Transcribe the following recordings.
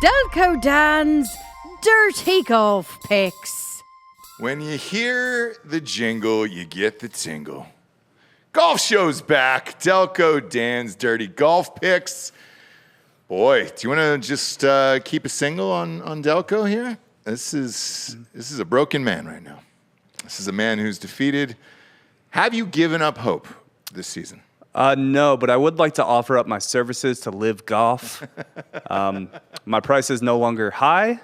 Delco Dan's Dirty Golf Picks. When you hear the jingle, you get the tingle. Golf show's back. Delco Dan's Dirty Golf Picks. Boy, do you want to just keep a single on Delco here? This is a broken man right now. This is a man who's defeated. Have you given up hope this season? No, but I would like to offer up my services to Live Golf. My price is no longer high.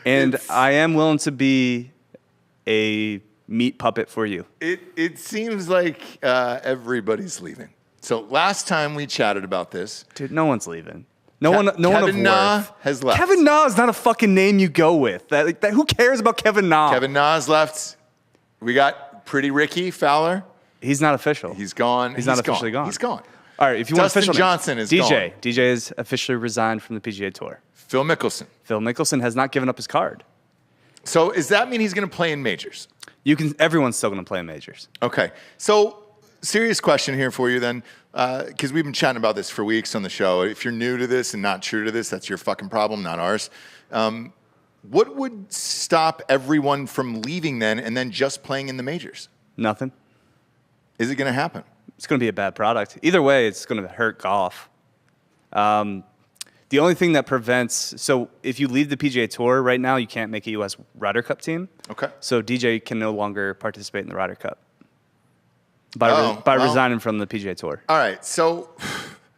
And I am willing to be a meat puppet for you. It seems like everybody's leaving. So last time we chatted about this. Dude, no one's leaving. No one of Kevin Na worth has left. Kevin Na is not a fucking name you go with. Who cares about Kevin Na? Kevin Na's left. We got Pretty Ricky Fowler. He's not official. He's gone. He's not officially gone. He's gone. All right, if you want Dustin official Johnson names, is gone. DJ has officially resigned from the PGA Tour. Phil Mickelson. Phil Mickelson has not given up his card. So does that mean he's going to play in majors? Everyone's still going to play in majors. Okay. So serious question here for you then, because we've been chatting about this for weeks on the show. If you're new to this and not true to this, that's your fucking problem, not ours. What would stop everyone from leaving then and then just playing in the majors? Nothing. Is it going to happen? It's going to be a bad product. Either way, it's going to hurt golf. The only thing that prevents, so if you leave the PGA Tour right now, you can't make a U.S. Ryder Cup team. Okay. So DJ can no longer participate in the Ryder Cup by resigning from the PGA Tour. All right, so.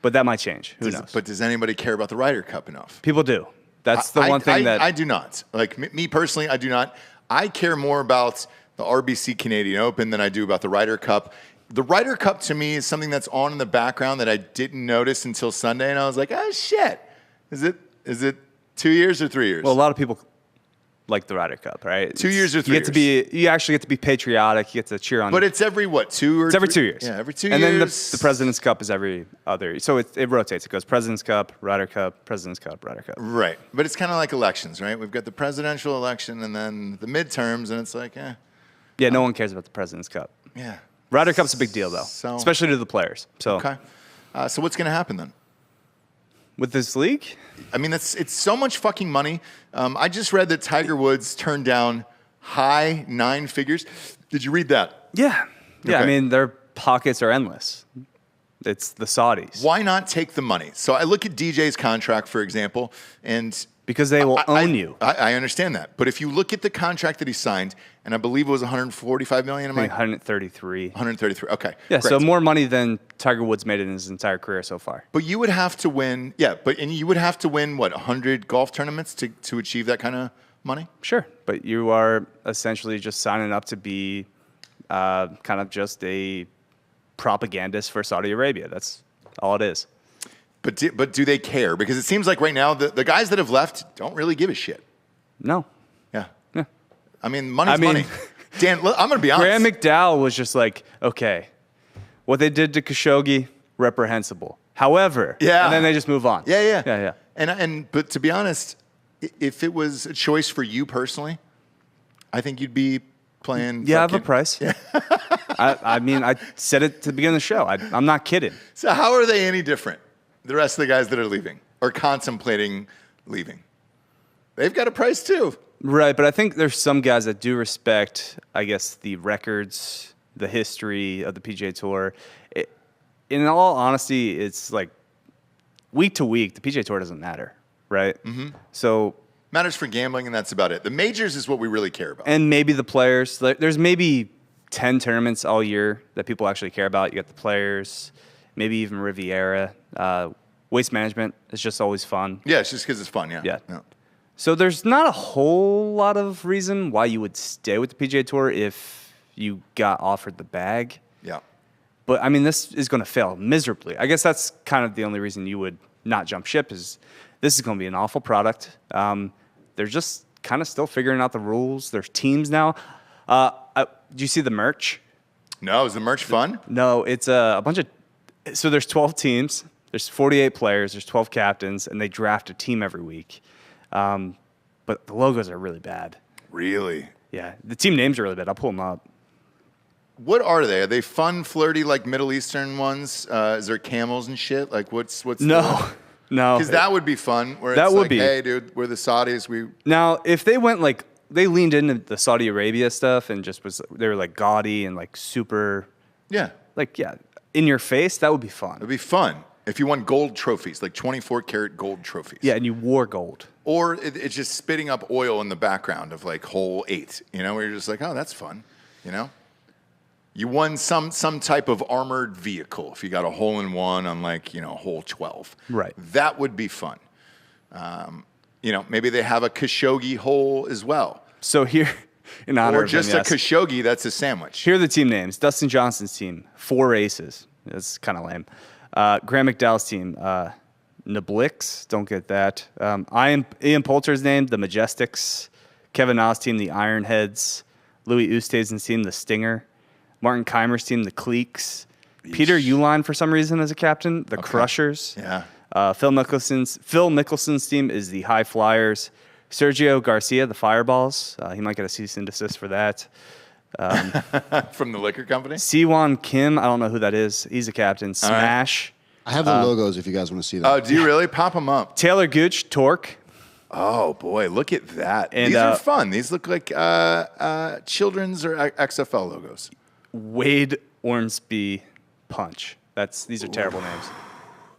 But that might change. Who knows? But does anybody care about the Ryder Cup enough? People do. That's the one thing that. I do not. Like me personally, I do not. I care more about the RBC Canadian Open than I do about the Ryder Cup. The Ryder Cup to me is something that's on in the background that I didn't notice until Sunday, and I was like, oh shit. Is it 2 years or 3 years? Well, a lot of people like the Ryder Cup, right? 2 years or 3 years. You actually get to be patriotic. You get to cheer on. But it's every what, 2 or It's every 2 years. Yeah, every 2 years. And then the President's Cup is every other. So it rotates. It goes President's Cup, Ryder Cup, President's Cup, Ryder Cup. Right. But it's kind of like elections, right? We've got the presidential election and then the midterms, and it's like, Yeah, no one cares about the President's Cup. Yeah. Ryder Cup's a big deal, though, especially to the players. So okay. So what's going to happen then? With this league? I mean, it's so much fucking money. I just read that Tiger Woods turned down high 9 figures. Did you read that? Yeah. Yeah, Okay. I mean, their pockets are endless. It's the Saudis. Why not take the money? So I look at DJ's contract, for example, and because they will own you. I understand that. But if you look at the contract that he signed, and I believe it was $145 million. 133. 133. Okay. Yeah, great. so more money than Tiger Woods made in his entire career so far. But you would have to win, and you would have to win, 100 golf tournaments to achieve that kind of money? Sure, but you are essentially just signing up to be kind of just a propagandist for Saudi Arabia. That's all it is. But do they care? Because it seems like right now the guys that have left don't really give a shit. No. Yeah. Yeah. I mean, money's money. Dan, look, I'm going to be honest. Graham McDowell was just like, okay, what they did to Khashoggi, reprehensible. However, and then they just move on. Yeah. But to be honest, if it was a choice for you personally, I think you'd be playing. Yeah, I have a price. Yeah. I mean, I said it to begin the show. I'm not kidding. So how are they any different? The rest of the guys that are leaving or contemplating leaving, they've got a price too. Right, but I think there's some guys that do respect, I guess, the records, the history of the PGA Tour. In all honesty, it's like week to week, the PGA Tour doesn't matter, right? Mm-hmm. So matters for gambling, and that's about it. The majors is what we really care about. And maybe the players. There's maybe 10 tournaments all year that people actually care about. You got the players, maybe even Riviera. Waste management is just always fun. Yeah, it's just because it's fun, Yeah. So there's not a whole lot of reason why you would stay with the PGA Tour if you got offered the bag. Yeah. But, I mean, this is going to fail miserably. I guess that's kind of the only reason you would not jump ship is this is going to be an awful product. They're just kind of still figuring out the rules. There's teams now. Do you see the merch? No, is the merch fun? No, it's a bunch of – so there's 12 teams. There's 48 players. There's 12 captains, and they draft a team every week. But the logos are really bad. Really? Yeah. The team names are really bad. I'll pull them up. What are they? Are they fun, flirty, like Middle Eastern ones? Is there camels and shit? Like what's No. No. Because that would be fun. Where That it's would like, be. hey, dude, we're the Saudis. Now, if they went like they leaned into the Saudi Arabia stuff and just they were like gaudy and like super, Yeah. in your face, that would be fun. It'd be fun if you won gold trophies, like 24-karat gold trophies. Yeah, and you wore gold. Or it's just spitting up oil in the background of like hole 8, where you're just like, oh, that's fun, You won some type of armored vehicle if you got a hole-in-one on like, hole 12. Right. That would be fun. Maybe they have a Khashoggi hole as well. So here, in honor Or of just him, a Khashoggi that's a sandwich. Here are the team names. Dustin Johnson's team, 4 aces. That's kind of lame. Graham McDowell's team, Nablix, don't get that. Ian Poulter's name, the Majestics. Kevin Na's team, the Ironheads. Louis Oosthuizen's team, the Stinger. Martin Keimer's team, the Cleeks. Peter Uline, for some reason, as a captain, the Crushers. Yeah. Phil Mickelson's team is the High Flyers. Sergio Garcia, the Fireballs. He might get a cease and desist for that. From the liquor company? Siwon Kim, I don't know who that is. He's a captain. Smash. I have the logos if you guys want to see them. Oh, do you really? Pop them up. Taylor Gooch, Torque. Oh, boy, look at that. And, These are fun. These look like children's or XFL logos. Wade Ormsby, Punch. These are terrible names.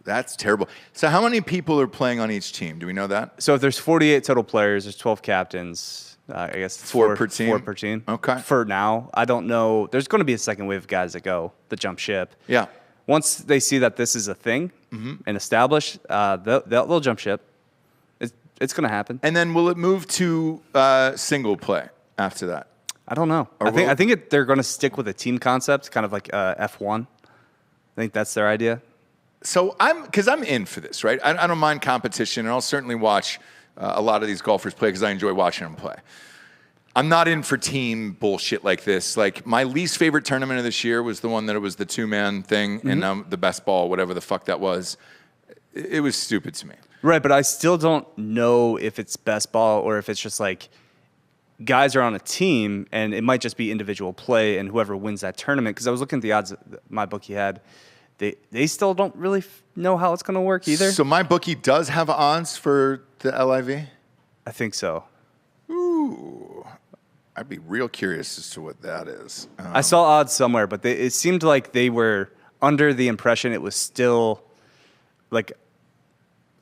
That's terrible. So how many people are playing on each team? Do we know that? So if there's 48 total players, there's 12 captains. I guess it's Four per team? 4 per team. Okay. For now. I don't know. There's going to be a second wave of guys that jump ship. Yeah. Once they see that this is a thing and established, they'll jump ship. It's going to happen. And then will it move to single play after that? I don't know. I think they're going to stick with a team concept, kind of like F1. I think that's their idea. So I'm in for this, right? I don't mind competition, and I'll certainly watch a lot of these golfers play because I enjoy watching them play. I'm not in for team bullshit like this. Like, my least favorite tournament of this year was the one that it was the 2-man thing and the best ball, whatever the fuck that was. It was stupid to me. Right, but I still don't know if it's best ball or if it's just like guys are on a team and it might just be individual play and whoever wins that tournament. Because I was looking at the odds that my bookie had. They still don't really know how it's going to work either. So my bookie does have odds for the LIV? I think so. Ooh. I'd be real curious as to what that is. I saw odds somewhere, but it seemed like they were under the impression it was still like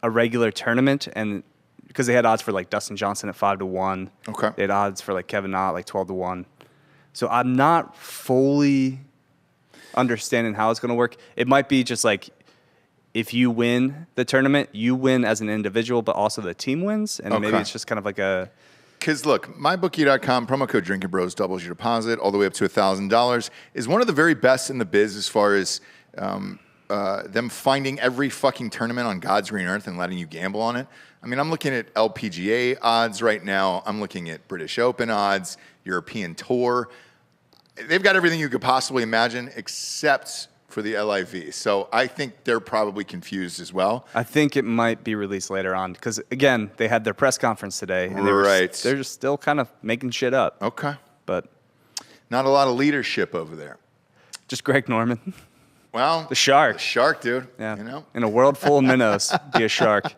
a regular tournament, and because they had odds for like Dustin Johnson at 5-1. Okay. They had odds for like Kevin Na at like 12-1. So I'm not fully understanding how it's going to work. It might be just like if you win the tournament, you win as an individual, but also the team wins, and maybe it's just kind of like a. Because look, mybookie.com, promo code Drinking Bros doubles your deposit all the way up to $1,000. Is one of the very best in the biz as far as them finding every fucking tournament on God's green earth and letting you gamble on it. I mean, I'm looking at LPGA odds right now. I'm looking at British Open odds, European Tour. They've got everything you could possibly imagine except for the LIV. So I think they're probably confused as well. I think it might be released later on because, again, they had their press conference today. And they're just still kind of making shit up. Okay. But not a lot of leadership over there. Just Greg Norman. Well, the shark. The shark, dude. Yeah. You know? In a world full of minnows, be a shark.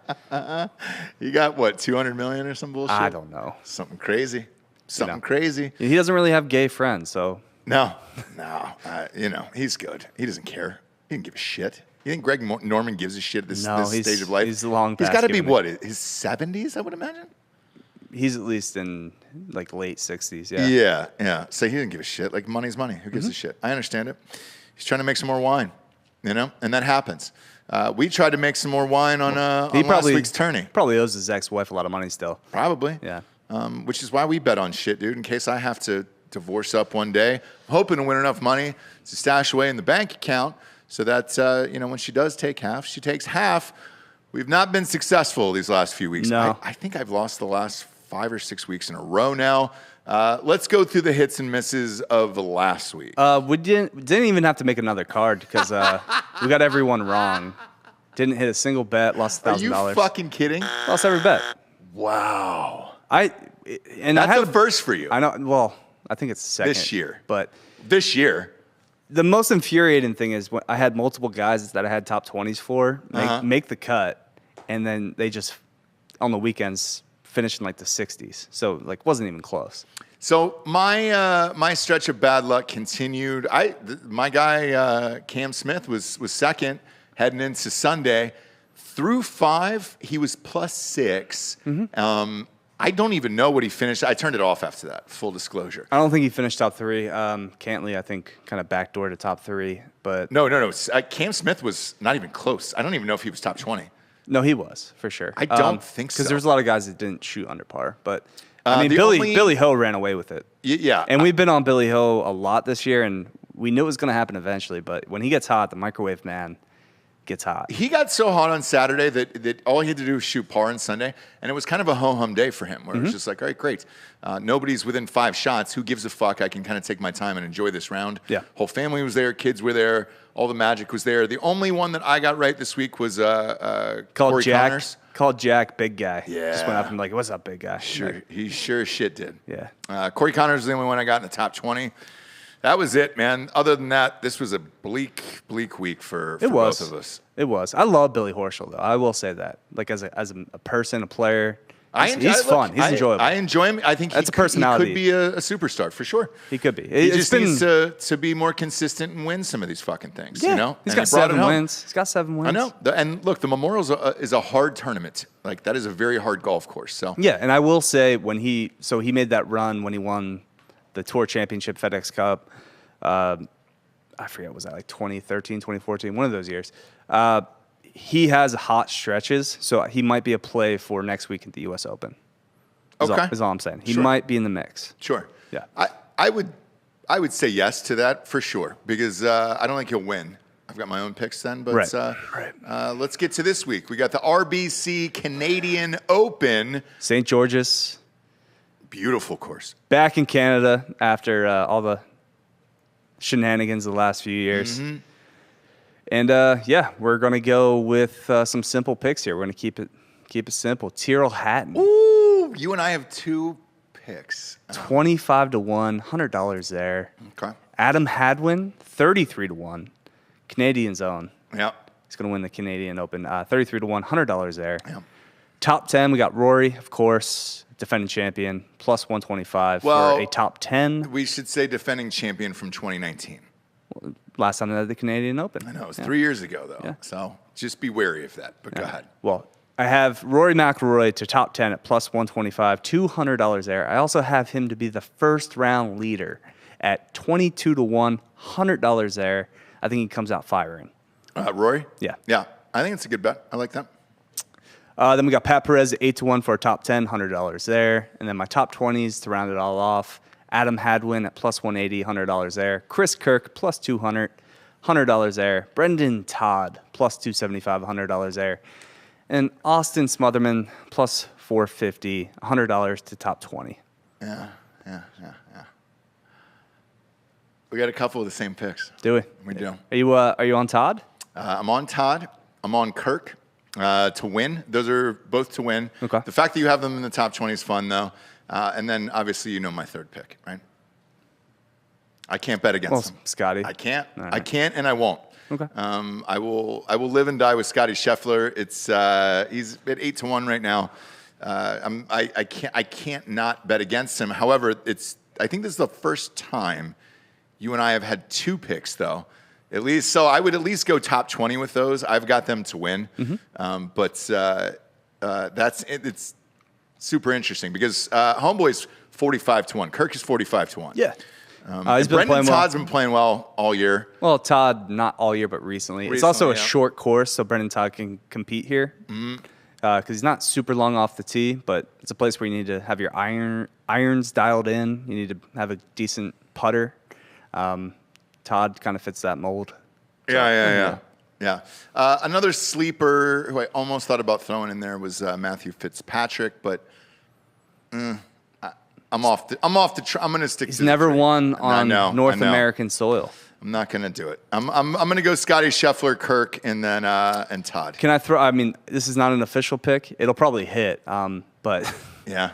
You got, what, 200 million or some bullshit? I don't know. Something crazy. Something crazy. He doesn't really have gay friends, so. No. He's good. He doesn't care. He didn't give a shit. You think Greg Norman gives a shit at this stage of life? He's long past. He's got to be, what, his 70s, I would imagine? He's at least in, like, late 60s, yeah. Yeah. So he didn't give a shit. Like, money's money. Who gives a shit? I understand it. He's trying to make some more wine, and that happens. We tried to make some more wine on last week's tourney. Probably owes his ex-wife a lot of money still. Probably. Yeah. Which is why we bet on shit, dude, in case I have to divorce up one day. I'm hoping to win enough money to stash away in the bank account so that, when she does take half, she takes half. We've not been successful these last few weeks. No. I think I've lost the last 5 or 6 weeks in a row now. Let's go through the hits and misses of last week. We didn't even have to make another card because we got everyone wrong. Didn't hit a single bet, lost $1,000. Are you fucking kidding? Lost every bet. Wow. That's the first for you. I know. Well, I think it's the second. This year. But this year. The most infuriating thing is when I had multiple guys that I had top 20s for make the cut, and then they just on the weekends finished in like the 60s. So like wasn't even close. So my stretch of bad luck continued. My guy Cam Smith was second heading into Sunday. Through 5, he was +6. I don't even know what he finished. I turned it off after that, full disclosure. I don't think he finished top 3. Cantley, I think, kind of backdoor to top 3. But No. Cam Smith was not even close. I don't even know if he was top 20. No, he was, for sure. I don't think so. Because there's a lot of guys that didn't shoot under par. But, Billy Ho ran away with it. Yeah. And we've been on Billy Ho a lot this year, and we knew it was going to happen eventually. But when he gets hot, the microwave man gets hot. He got so hot on Saturday that all he had to do was shoot par on Sunday, and it was kind of a ho-hum day for him, where it was just like, all right, great. Nobody's within 5 shots. Who gives a fuck? I can kind of take my time and enjoy this round. Yeah. Whole family was there. Kids were there. All the magic was there. The only one that I got right this week was Corey Connors. Called Jack, big guy. Yeah. Just went up and like, what's up, big guy? Sure, he sure as shit did. Yeah. Corey Connors was the only one I got in the top 20. That was it, man. Other than that, this was a bleak week for both of us. It was. I love Billy Horschel, though. I will say that. Like, as a person, a player, he's fun. He's enjoyable. I enjoy him. I think That's a personality. He could be a superstar, for sure. He could be. He just needs to be more consistent and win some of these fucking things, you know? He's got 7 wins. He's got 7 wins. I know. And look, the Memorial is a hard tournament. Like, that is a very hard golf course. So yeah, and I will say he made that run when he won the Tour Championship FedEx Cup. I forget, was that like 2013, 2014, one of those years. He has hot stretches, so he might be a play for next week at the U.S. Open. Is all I'm saying. He might be in the mix. Sure. Yeah. I would say yes to that for sure, because I don't think he'll win. I've got my own picks then, but let's get to this week. We got the RBC Canadian Open. St. George's. Beautiful course. Back in Canada after all the shenanigans of the last few years. And we're going to go with some simple picks here. We're going to keep it simple. Tyrrell Hatton. Ooh, you and I have 2 picks. 25 to 1, $100 there. Okay. Adam Hadwin, 33 to 1, Canadian zone. Yeah. He's going to win the Canadian Open. 33 to 1, $100 there. Yeah. Top 10, we got Rory, of course, defending champion, plus 125 for a top 10. We should say defending champion from 2019. Last time they had the Canadian Open. I know. It was 3 years ago, though. Yeah. So just be wary of that. But go ahead. Well, I have Rory McIlroy to top 10 at plus 125, $200 there. I also have him to be the first round leader at 22 to 1, $100 there. I think he comes out firing. Rory? Yeah. Yeah. I think it's a good bet. I like that. Then we got Pat Perez at 8 to 1 for a top 10, $100 there. And then my top 20s to round it all off. Adam Hadwin at plus 180, $100 there. Chris Kirk plus 200, $100 there. Brendan Todd plus 275, $100 there. And Austin Smotherman plus 450, $100 to top 20. Yeah. We got a couple of the same picks. Do we? We do. Are you on Todd? I'm on Todd. I'm on Kirk to win. Those are both to win. Okay. The fact that you have them in the top 20 is fun, though. And then, obviously, you know my third pick, right? I can't bet against him. Scotty. I can't. Right. I can't, and I won't. Okay. I will live and die with Scotty Scheffler. He's at 8 to 1 right now. I can't not bet against him. However, I think this is the first time you and I have had 2 picks, though. At least, so I would at least go top 20 with those. I've got them to win. It's super interesting because Homeboy's 45 to 1. Kirk is 45 to 1. Yeah. He's been playing Todd's been playing well all year. Well, Todd, not all year, but recently. It's also a short course, so Brendan Todd can compete here. Because he's not super long off the tee, but it's a place where you need to have your irons dialed in. You need to have a decent putter. Todd kind of fits that mold. Yeah. Another sleeper who I almost thought about throwing in there was Matthew Fitzpatrick, but I'm off the. I'm going to stick. He's to never won on North I know. American soil. I'm not going to do it. I'm going to go Scotty Scheffler, Kirk, and then and Todd. Can I throw? I mean, this is not an official pick. It'll probably hit, but yeah,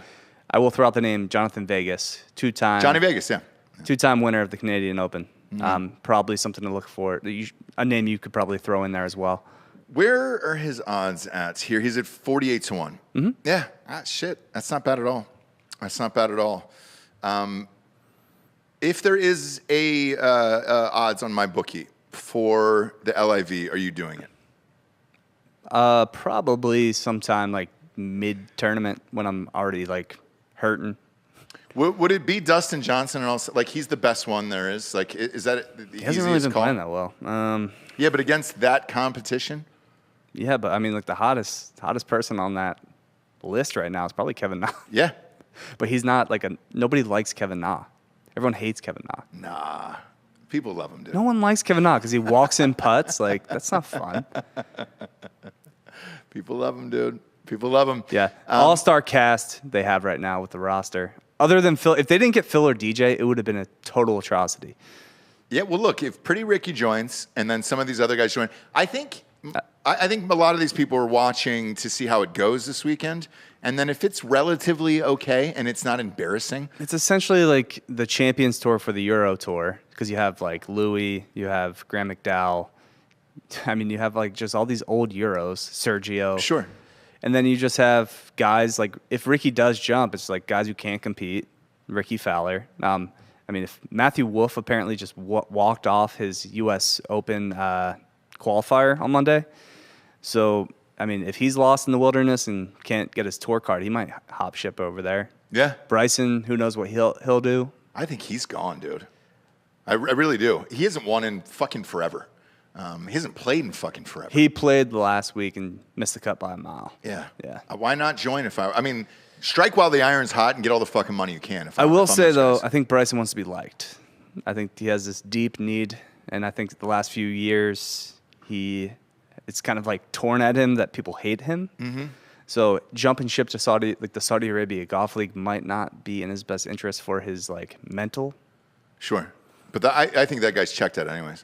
I will throw out the name Jonathan Vegas, Johnny Vegas, yeah. Two-time winner of the Canadian Open. Probably something to look for. A name you could probably throw in there as well. Where are his odds at here? He's at 48 to 1. Mm-hmm. Yeah. Shit. That's not bad at all. That's not bad at all. If there is a odds on my bookie for the LIV, are you doing it? Probably sometime like mid-tournament when I'm already like hurting. Would it be Dustin Johnson and also like he's the best one there is? Like is that the He hasn't really been playing that well. Yeah, but against that competition? Yeah, but I mean like the hottest person on that list right now is probably Kevin Na. Yeah. But he's not like nobody likes Kevin Na. Everyone hates Kevin Na. Nah. People love him, dude. No one likes Kevin Na because he walks in putts. Like, that's not fun. People love him, dude. People love him. Yeah. All-star cast they have right now with the roster. Other than Phil, if they didn't get Phil or DJ, it would have been a total atrocity. Yeah, well, look, if Pretty Ricky joins and then some of these other guys join, I think a lot of these people are watching to see how it goes this weekend. And then if it's relatively okay and it's not embarrassing. It's essentially like the Champions Tour for the Euro Tour because you have like Louis, you have Graham McDowell. I mean, you have like just all these old Euros, Sergio. Sure. And then you just have guys like if Ricky does jump, it's like guys who can't compete. Ricky Fowler. I mean, if Matthew Wolff apparently just walked off his U.S. Open qualifier on Monday. So, I mean, if he's lost in the wilderness and can't get his tour card, he might hop ship over there. Yeah. Bryson, who knows what he'll do. I think he's gone, dude. I really do. He hasn't won in fucking forever. He hasn't played in fucking forever. He played the last week and missed the cut by a mile. Yeah. Yeah. Why not join I mean, strike while the iron's hot and get all the fucking money you can. I will say, though, I think Bryson wants to be liked. I think he has this deep need, and I think the last few years it's kind of like torn at him that people hate him. Mm-hmm. So jumping ship to the Saudi Arabia Golf League might not be in his best interest for his like mental. Sure, but I think that guy's checked out anyways.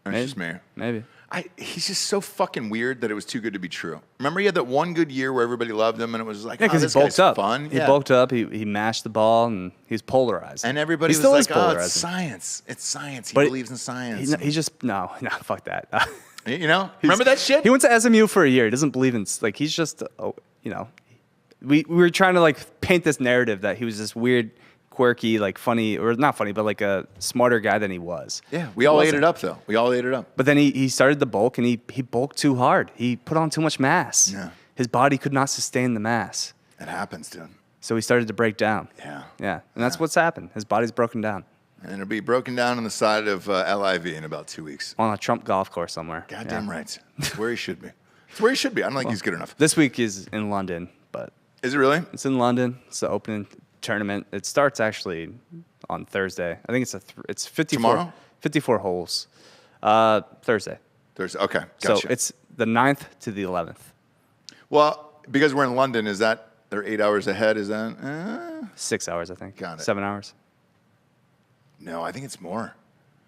That's just me. Maybe. He's just so fucking weird that it was too good to be true. Remember, he had that one good year where everybody loved him, and it was like, yeah, because this he bulked guy's up. fun. He bulked up. He mashed the ball, and he's polarized. And everybody was like, "Oh, it's science. It's science. He believes in science." He just no, fuck that. You know, remember that shit? He went to SMU for a year. He doesn't believe in like he's just we were trying to like paint this narrative that he was this weird, quirky, like funny or not funny, but like a smarter guy than he was. Yeah, we all ate it up though. We all ate it up. But then he started the bulk and he bulked too hard. He put on too much mass. Yeah. His body could not sustain the mass. It happens, dude. So he started to break down. Yeah. Yeah, and that's what's happened. His body's broken down. And it'll be broken down on the side of LIV in about 2 weeks. On a Trump golf course somewhere. Goddamn right. It's where he should be. It's where he should be. I don't think he's good enough. This week is in London, but... Is it really? It's in London. It's the opening tournament. It starts actually on Thursday. I think it's 54. Tomorrow? 54 holes. Thursday. Thursday. Okay, gotcha. So it's the 9th to the 11th. Well, because we're in London, is that... They're 8 hours ahead, is that... 6 hours, I think. Got it. 7 hours. No, I think it's more.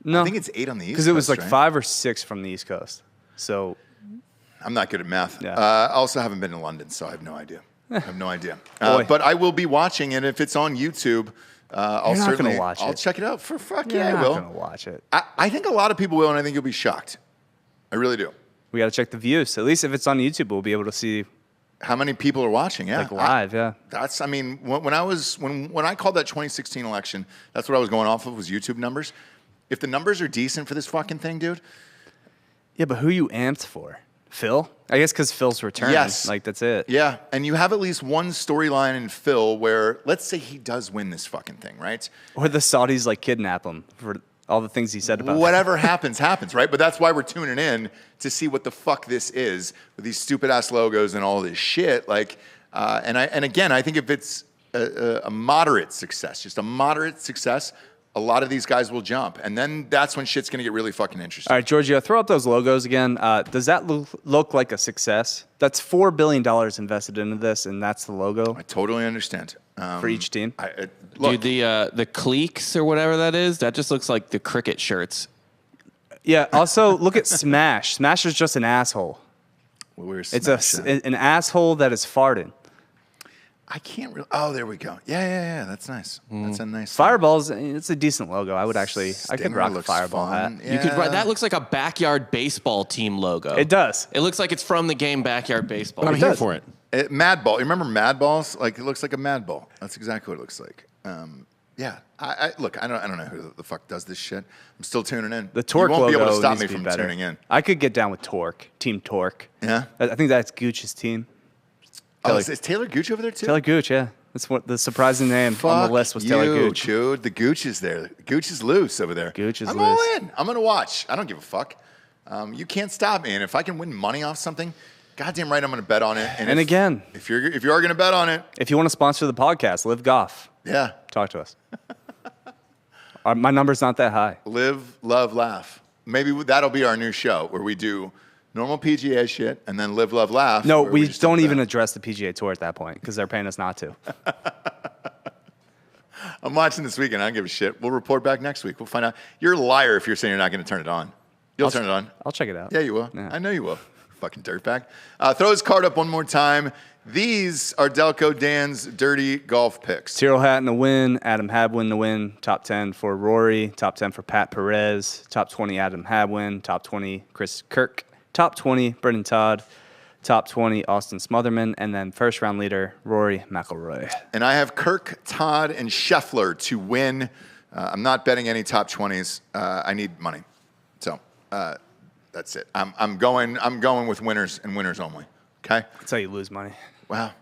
No. I think it's 8 on the East Coast, because it was like right? 5 or 6 from the East Coast. So... I'm not good at math. Yeah. I also haven't been to London, so I have no idea. But I will be watching, and if it's on YouTube, I'll certainly watch I'll it. check it out. For fuck You're yeah, I not will. going to watch it. I think a lot of people will, and I think you'll be shocked. I really do. We got to check the views. At least if it's on YouTube, we'll be able to see how many people are watching. Yeah, like live. Yeah, that's. I mean, when I called that 2016 election, that's what I was going off of was YouTube numbers. If the numbers are decent for this fucking thing, dude. Yeah, but who you amped for? Phil? I guess because Phil's return. Yes. Like, that's it. Yeah, and you have at least one storyline in Phil where, let's say he does win this fucking thing, right? Or the Saudis, like, kidnap him for all the things he said about whatever happens, right? But that's why we're tuning in to see what the fuck this is with these stupid-ass logos and all this shit. Like, and again, I think if it's a moderate success, just a moderate success, a lot of these guys will jump. And then that's when shit's going to get really fucking interesting. All right, Giorgio, throw up those logos again. Does that look like a success? That's $4 billion invested into this, and that's the logo I totally understand. for each team. Look, Dude, the cliques or whatever that is, that just looks like the cricket shirts. Yeah, also, look at Smash. Smash is just an asshole. we're It's an asshole that is farting. I can't really. Oh, there we go. Yeah. That's nice. That's a nice. Fireballs, it's a decent logo. I could Stinger rock a looks Fireball fun. hat. Yeah. You could. That looks like a backyard baseball team logo. It does. It looks like it's from the game Backyard Baseball. But I'm here for it. Mad Ball. You remember Mad Balls? Like it looks like a Mad Ball. That's exactly what it looks like. Yeah. Look. I don't know who the fuck does this shit. I'm still tuning in. The Torque you won't logo be able to stop needs me to be from better. tuning in. I could get down with Torque, Team Torque. Yeah? I think that's Gooch's team. Oh, is Taylor Gooch over there too? Taylor Gooch, yeah. That's what the surprising name on the list was. Taylor Gooch. Dude. The Gooch is there. Gooch is loose over there. Gooch is I'm loose. all in. I'm gonna watch. I don't give a fuck. You can't stop me. And if I can win money off something, goddamn right, I'm gonna bet on it. And again, if you are gonna bet on it, if you want to sponsor the podcast, Live Goff. yeah, Talk to us. My number's not that high. live, love, laugh. Maybe that'll be our new show where we do normal PGA shit and then live, love, laugh. No, where we just don't do even that. address the PGA Tour at that point because they're paying us not to. I'm watching this weekend. I don't give a shit. We'll report back next week. We'll find out. You're a liar if you're saying you're not going to turn it on. You'll turn it on. I'll check it out. Yeah, you will. Yeah. I know you will. Fucking dirtbag. Throw his card up one more time. These are Delco Dan's dirty golf picks. Tyrrell Hatton to win, Adam Hadwin to win, top 10 for Rory, top 10 for Pat Perez, top 20 Adam Hadwin, top 20 Chris Kirk, top 20 Brendan Todd, top 20 Austin Smotherman, and then first round leader Rory McIlroy. And I have Kirk, Todd, and Scheffler to win. I'm not betting any top 20s. I need money. So that's it. I'm going with winners and winners only. Okay? That's how you lose money. Wow.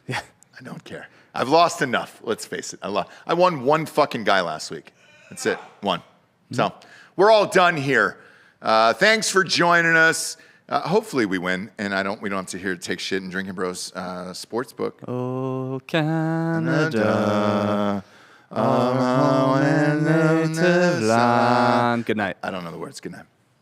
Yeah. I don't care. I've lost enough. Let's face it. I won one fucking guy last week. That's it. One. So we're all done here. Thanks for joining us. Hopefully we win, and we don't have to hear take shit in Drinking Bros Sportsbook. Oh, Canada, our native land. Good night. I don't know the words. Good night.